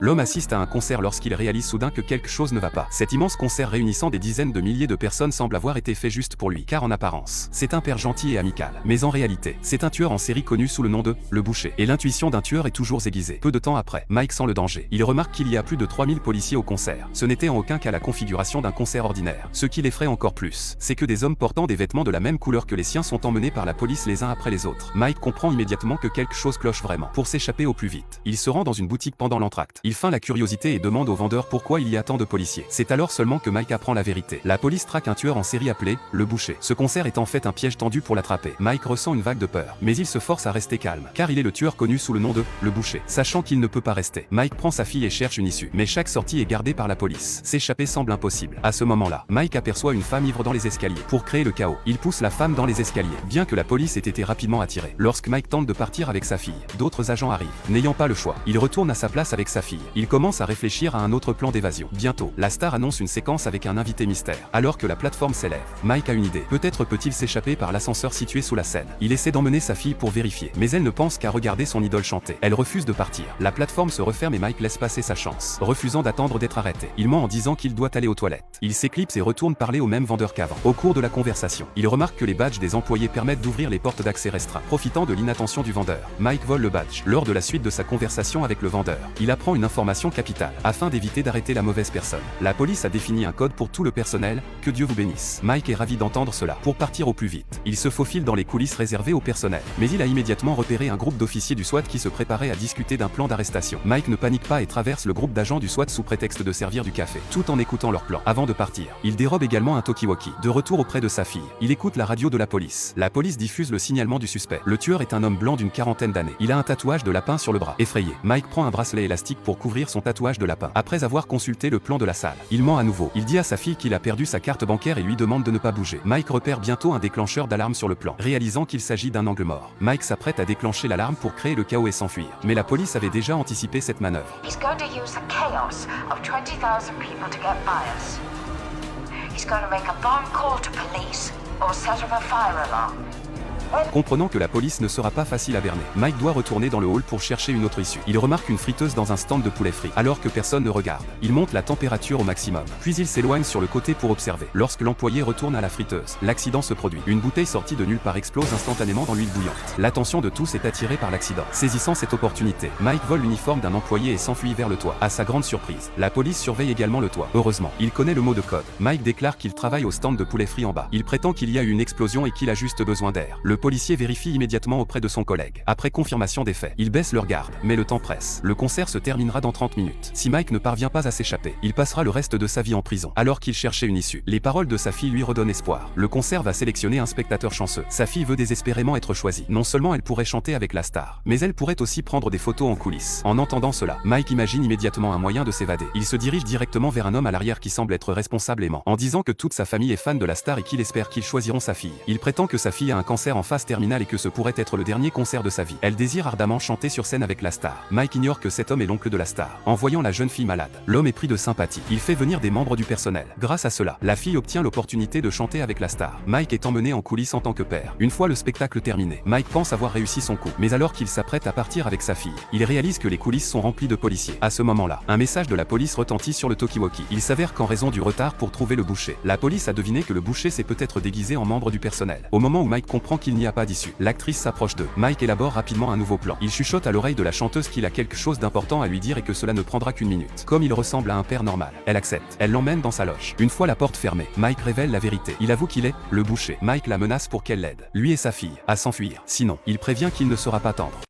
L'homme assiste à un concert lorsqu'il réalise soudain que quelque chose ne va pas. Cet immense concert réunissant des dizaines de milliers de personnes semble avoir été fait juste pour lui, car en apparence, c'est un père gentil et amical. Mais en réalité, c'est un tueur en série connu sous le nom de Le Boucher. Et l'intuition d'un tueur est toujours aiguisée. Peu de temps après, Mike sent le danger. Il remarque qu'il y a plus de 3000 policiers au concert. Ce n'était en aucun cas la configuration d'un concert ordinaire. Ce qui l'effraie encore plus, c'est que des hommes portant des vêtements de la même couleur que les siens sont emmenés par la police les uns après les autres. Mike comprend immédiatement que quelque chose cloche vraiment. Pour s'échapper au plus vite, il se rend dans une boutique pendant l'entracte. Il feint la curiosité et demande au vendeur pourquoi il y a tant de policiers. C'est alors seulement que Mike apprend la vérité. La police traque un tueur en série appelé Le Boucher. Ce concert est en fait un piège tendu pour l'attraper. Mike ressent une vague de peur, mais il se force à rester calme, car il est le tueur connu sous le nom de Le Boucher. Sachant qu'il ne peut pas rester, Mike prend sa fille et cherche une issue. Mais chaque sortie est gardée par la police. S'échapper semble impossible. À ce moment-là, Mike aperçoit une femme ivre dans les escaliers. Pour créer le chaos, il pousse la femme dans les escaliers, bien que la police ait été rapidement attirée. Lorsque Mike tente de partir avec sa fille, d'autres agents arrivent. N'ayant pas le choix, il retourne à sa place avec sa fille. Il commence à réfléchir à un autre plan d'évasion. Bientôt, la star annonce une séquence avec un invité mystère. Alors que la plateforme s'élève, Mike a une idée. Peut-être peut-il s'échapper par l'ascenseur situé sous la scène. Il essaie d'emmener sa fille pour vérifier, mais elle ne pense qu'à regarder son idole chanter. Elle refuse de partir. La plateforme se referme et Mike laisse passer sa chance, refusant d'attendre d'être arrêté. Il ment en disant qu'il doit aller aux toilettes. Il s'éclipse et retourne parler au même vendeur qu'avant. Au cours de la conversation, il remarque que les badges des employés permettent d'ouvrir les portes d'accès restreints. Profitant de l'inattention du vendeur, Mike vole le badge. Lors de la suite de sa conversation avec le vendeur, il apprend une information capitale, afin d'éviter d'arrêter la mauvaise personne. La police a défini un code pour tout le personnel, que Dieu vous bénisse. Mike est ravi d'entendre cela. Pour partir au plus vite, il se faufile dans les coulisses réservées au personnel. Mais il a immédiatement repéré un groupe d'officiers du SWAT qui se préparait à discuter d'un plan d'arrestation. Mike ne panique pas et traverse le groupe d'agents du SWAT sous prétexte de servir du café, tout en écoutant leur plan. Avant de partir, il dérobe également un talkie-walkie. De retour auprès de sa fille, il écoute la radio de la police. La police diffuse le signalement du suspect. Le tueur est un homme blanc d'une quarantaine d'années. Il a un tatouage de lapin sur le bras. Effrayé, Mike prend un bracelet élastique pour couvrir son tatouage de lapin. Après avoir consulté le plan de la salle, il ment à nouveau. Il dit à sa fille qu'il a perdu sa carte bancaire et lui demande de ne pas bouger. Mike repère bientôt un déclencheur d'alarme sur le plan, réalisant qu'il s'agit d'un angle mort. Mike s'apprête à déclencher l'alarme pour créer le chaos et s'enfuir. Mais la police avait déjà anticipé cette manœuvre. He's going to use the chaos of 20,000 people to get by us. He's going to make a bomb call to police or set up a fire alarm. Comprenant que la police ne sera pas facile à berner, Mike doit retourner dans le hall pour chercher une autre issue. Il remarque une friteuse dans un stand de poulet frit, alors que personne ne regarde. Il monte la température au maximum, puis il s'éloigne sur le côté pour observer. Lorsque l'employé retourne à la friteuse, l'accident se produit. Une bouteille sortie de nulle part explose instantanément dans l'huile bouillante. L'attention de tous est attirée par l'accident. Saisissant cette opportunité, Mike vole l'uniforme d'un employé et s'enfuit vers le toit. À sa grande surprise, la police surveille également le toit. Heureusement, il connaît le mot de code. Mike déclare qu'il travaille au stand de poulet frit en bas. Il prétend qu'il y a eu une explosion et qu'il a juste besoin d'air. Le policier vérifie immédiatement auprès de son collègue. Après confirmation des faits, il baisse leur garde, mais le temps presse. Le concert se terminera dans 30 minutes. Si Mike ne parvient pas à s'échapper, il passera le reste de sa vie en prison. Alors qu'il cherchait une issue, les paroles de sa fille lui redonnent espoir. Le concert va sélectionner un spectateur chanceux. Sa fille veut désespérément être choisie. Non seulement elle pourrait chanter avec la star, mais elle pourrait aussi prendre des photos en coulisses. En entendant cela, Mike imagine immédiatement un moyen de s'évader. Il se dirige directement vers un homme à l'arrière qui semble être responsable et ment, en disant que toute sa famille est fan de la star et qu'il espère qu'ils choisiront sa fille. Il prétend que sa fille a un cancer en phase terminale et que ce pourrait être le dernier concert de sa vie. Elle désire ardemment chanter sur scène avec la star. Mike ignore que cet homme est l'oncle de la star. En voyant la jeune fille malade, l'homme est pris de sympathie. Il fait venir des membres du personnel. Grâce à cela, la fille obtient l'opportunité de chanter avec la star. Mike est emmené en coulisses en tant que père. Une fois le spectacle terminé, Mike pense avoir réussi son coup. Mais alors qu'il s'apprête à partir avec sa fille, il réalise que les coulisses sont remplies de policiers. À ce moment-là, un message de la police retentit sur le talkie-walkie. Il s'avère qu'en raison du retard pour trouver le boucher, la police a deviné que le boucher s'est peut-être déguisé en membre du personnel. Au moment où Mike comprend qu'il n'y a pas d'issue, l'actrice s'approche d'eux. Mike élabore rapidement un nouveau plan. Il chuchote à l'oreille de la chanteuse qu'il a quelque chose d'important à lui dire et que cela ne prendra qu'une minute. Comme il ressemble à un père normal, elle accepte. Elle l'emmène dans sa loge. Une fois la porte fermée, Mike révèle la vérité. Il avoue qu'il est le boucher. Mike la menace pour qu'elle l'aide, lui et sa fille, à s'enfuir. Sinon, il prévient qu'il ne sera pas tendre.